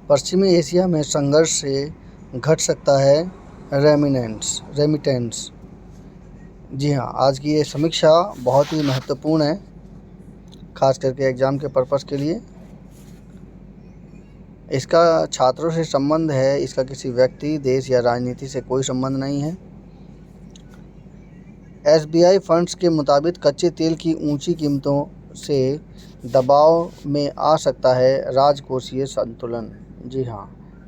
पश्चिमी एशिया में संघर्ष से घट सकता है रेमिटेंस। जी हाँ, आज की ये समीक्षा बहुत ही महत्वपूर्ण है, खास करके एग्ज़ाम के पर्पस के लिए। इसका छात्रों से संबंध है, इसका किसी व्यक्ति, देश या राजनीति से कोई संबंध नहीं है। एसबीआई फंड्स के मुताबिक कच्चे तेल की ऊंची कीमतों से दबाव में आ सकता है राजकोषीय संतुलन। जी हाँ,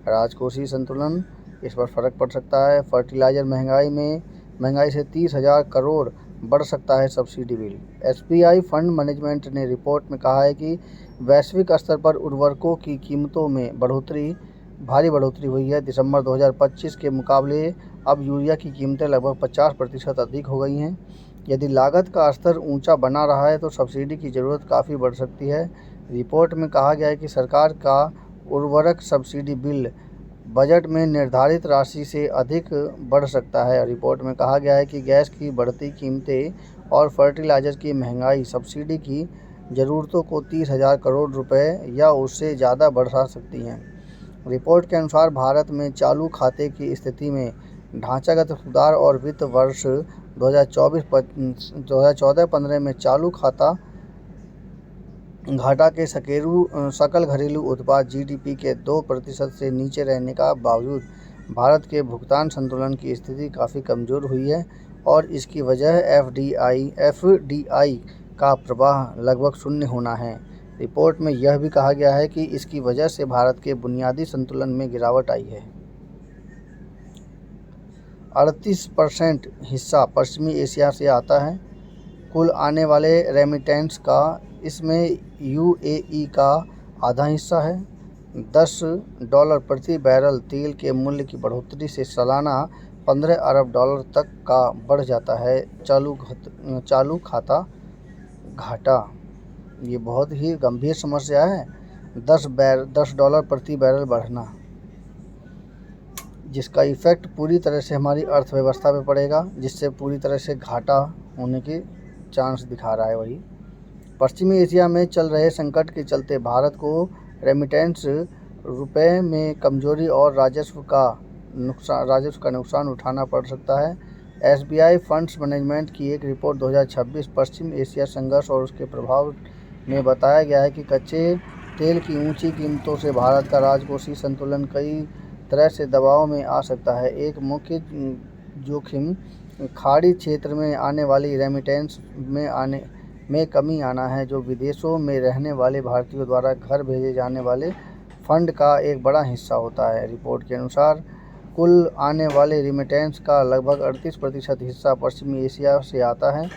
राजकोषीय संतुलन, इस पर फ़र्क पड़ सकता है। फर्टिलाइज़र महंगाई से 30,000 करोड़ बढ़ सकता है subsidy bill. SBI fund management ने रिपोर्ट में कहा है कि वैश्विक स्तर पर उर्वरकों की कीमतों में भारी बढ़ोतरी हुई है। दिसंबर 2025 के मुकाबले अब यूरिया की कीमतें लगभग 50% अधिक हो गई हैं। यदि लागत का स्तर ऊंचा बना रहा है तो सब्सिडी की ज़रूरत काफ़ी बढ़ सकती है। रिपोर्ट में कहा गया है कि सरकार का उर्वरक सब्सिडी बिल बजट में निर्धारित राशि से अधिक बढ़ सकता है। रिपोर्ट में कहा गया है कि गैस की बढ़ती कीमतें और फर्टिलाइज़र की महंगाई सब्सिडी की ज़रूरतों को 30,000 करोड़ रुपए या उससे ज़्यादा बढ़ा सकती हैं। रिपोर्ट के अनुसार भारत में चालू खाते की स्थिति में ढांचागत सुधार और वित्त वर्ष 2014-15 में चालू खाता घाटा के सकल घरेलू उत्पाद जीडीपी के 2% से नीचे रहने का बावजूद भारत के भुगतान संतुलन की स्थिति काफ़ी कमज़ोर हुई है और इसकी वजह एफडीआई का प्रवाह लगभग शून्य होना है। रिपोर्ट में यह भी कहा गया है कि इसकी वजह से भारत के बुनियादी संतुलन में गिरावट आई है। 38% हिस्सा पश्चिमी एशिया से आता है कुल आने वाले रेमिटेंस का। इसमें यूएई का आधा हिस्सा है। $10 प्रति बैरल तेल के मूल्य की बढ़ोतरी से सालाना $15 अरब तक का बढ़ जाता है चालू खाता घाटा। ये बहुत ही गंभीर समस्या है। $10 प्रति बैरल बढ़ना, जिसका इफ़ेक्ट पूरी तरह से हमारी अर्थव्यवस्था पे पड़ेगा, जिससे पूरी तरह से घाटा होने के चांस दिखा रहा है। वही पश्चिमी एशिया में चल रहे संकट के चलते भारत को रेमिटेंस, रुपए में कमजोरी और राजस्व का नुकसान उठाना पड़ सकता है। एसबीआई फंड्स मैनेजमेंट की एक रिपोर्ट 2026 पश्चिम एशिया संघर्ष और उसके प्रभाव में बताया गया है कि कच्चे तेल की ऊंची कीमतों से भारत का राजकोषीय संतुलन कई तरह से दबाव में आ सकता है। एक मुख्य जोखिम खाड़ी क्षेत्र में आने वाली रेमिटेंस में कमी आना है, जो विदेशों में रहने वाले भारतीयों द्वारा घर भेजे जाने वाले फंड का एक बड़ा हिस्सा होता है। रिपोर्ट के अनुसार कुल आने वाले रेमिटेंस का लगभग 38% हिस्सा पश्चिमी एशिया से आता है।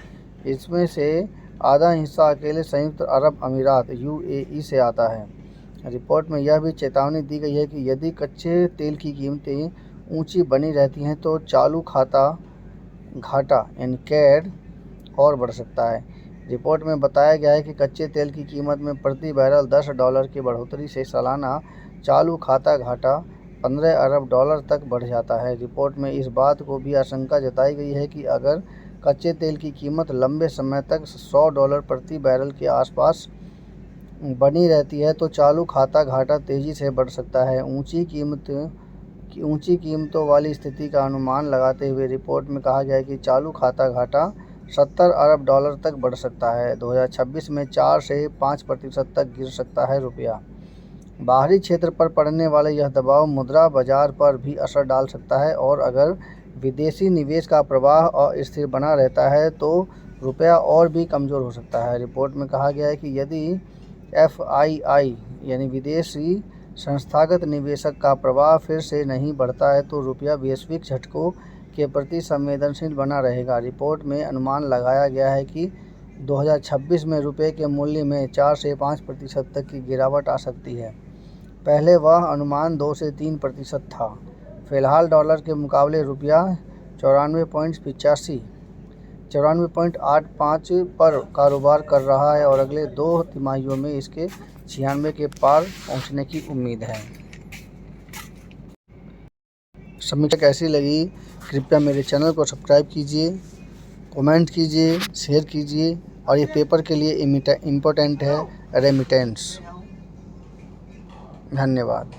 इसमें से आधा हिस्सा अकेले संयुक्त अरब अमीरात यूएई से आता है। रिपोर्ट में यह भी चेतावनी दी गई है कि यदि कच्चे तेल की कीमतें ऊंची बनी रहती हैं तो चालू खाता घाटा यानी कैड और बढ़ सकता है। रिपोर्ट में बताया गया है कि कच्चे तेल की कीमत में प्रति बैरल $10 की बढ़ोतरी से सालाना चालू खाता घाटा $15 अरब तक बढ़ जाता है। रिपोर्ट में इस बात को भी आशंका जताई गई है कि अगर कच्चे तेल की कीमत लंबे समय तक $100 प्रति बैरल के आसपास बनी रहती है तो चालू खाता घाटा तेज़ी से बढ़ सकता है। ऊंची कीमतों वाली स्थिति का अनुमान लगाते हुए रिपोर्ट में कहा गया है कि चालू खाता घाटा $70 अरब तक बढ़ सकता है। 2026 में 4 से 5% तक गिर सकता है रुपया। बाहरी क्षेत्र पर पड़ने वाला यह दबाव मुद्रा बाजार पर भी असर डाल सकता है और अगर विदेशी निवेश का प्रवाह अस्थिर बना रहता है तो रुपया और भी कमज़ोर हो सकता है। रिपोर्ट में कहा गया है कि यदि एफआईआई यानी विदेशी संस्थागत निवेशक का प्रवाह फिर से नहीं बढ़ता है तो रुपया वैश्विक झटकों के प्रति संवेदनशील बना रहेगा। रिपोर्ट में अनुमान लगाया गया है कि 2026 में रुपये के मूल्य में 4 से 5% तक की गिरावट आ सकती है। पहले वह अनुमान 2 से 3% था। फिलहाल डॉलर के मुकाबले रुपया 94.85 पर कारोबार कर रहा है और अगले 2 तिमाहियों में इसके 96 के पार पहुंचने की उम्मीद है। समीक्षा कैसी लगी? कृपया मेरे चैनल को सब्सक्राइब कीजिए, कमेंट कीजिए, शेयर कीजिए और ये पेपर के लिए इम्पोर्टेंट है रेमिटेंस। धन्यवाद।